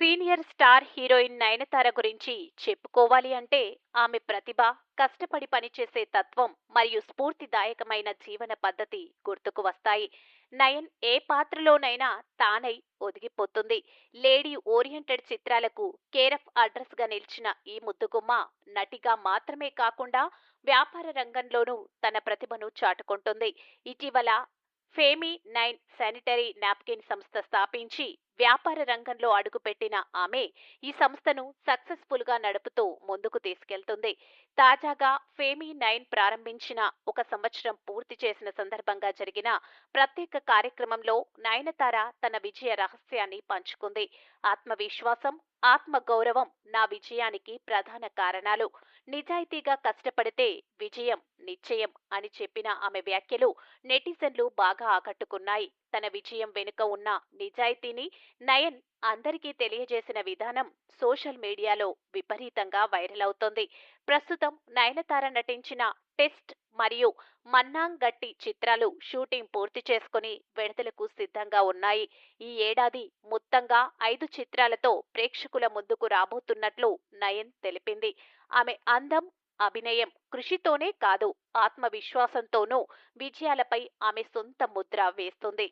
Senior star heroine Nayanthara గురించి చెప్పుకోవాలి అంటే ఆమె ప్రతిభ, కష్టపడి పనిచేసే తత్వం మరియు స్ఫూర్తిదాయకమైన జీవన పద్ధతి గుర్తుకు వస్తాయి. నయన్ ఏ పాత్రలోనైనా తానై ఒదిగిపోతుంది. లేడీ ఓరియంటెడ్ చిత్రాలకు కేరఫ్ అడ్రస్ గా నిలిచిన ఈ ముద్దుగుమ్మ నటిగా మాత్రమే కాకుండా వ్యాపార రంగంలోనూ తన ప్రతిభను చాటుకుంటుంది. ఇటీవల ఫేమీ నైన్ శానిటరీ నాప్కిన్ సంస్థ స్థాపించి వ్యాపార రంగంలో అడుగుపెట్టిన ఆమె ఈ సంస్థను సక్సెస్ఫుల్ గా నడుపుతూ ముందుకు తీసుకెళ్తుంది. తాజాగా ఫేమీ నైన్ ప్రారంభించిన 1 సంవత్సరం పూర్తి చేసిన సందర్భంగా జరిగిన ప్రత్యేక కార్యక్రమంలో నయనతార తన విజయ రహస్యాన్ని పంచుకుంది. ఆత్మవిశ్వాసం, ఆత్మగౌరవం నా విజయానికి ప్రధాన కారణాలు. నిజాయితీగా కష్టపడితే విజయం నిశ్చయం అని చెప్పిన ఆమె వ్యాఖ్యలు నెటిజన్లు బాగా ఆకట్టుకున్నాయి. తన విజయం వెనుక ఉన్న నిజాయితీని నయన్ అందరికీ తెలియజేసిన విధానం సోషల్ మీడియాలో విపరీతంగా వైరల్ అవుతోంది. ప్రస్తుతం నయనతార నటించిన టెస్ట్ మరియు మన్నాంగ్ గట్టి చిత్రాలు షూటింగ్ పూర్తి చేసుకుని విడుదలకు సిద్ధంగా ఉన్నాయి. ఈ ఏడాది మొత్తంగా 5 చిత్రాలతో ప్రేక్షకుల ముందుకు రాబోతున్నట్లు నయన్ తెలిపింది. ఆమె అందం, అభినయం, కృషితోనే కాదు ఆత్మవిశ్వాసంతోనూ విజయాలపై ఆమె సొంత ముద్ర వేస్తుంది.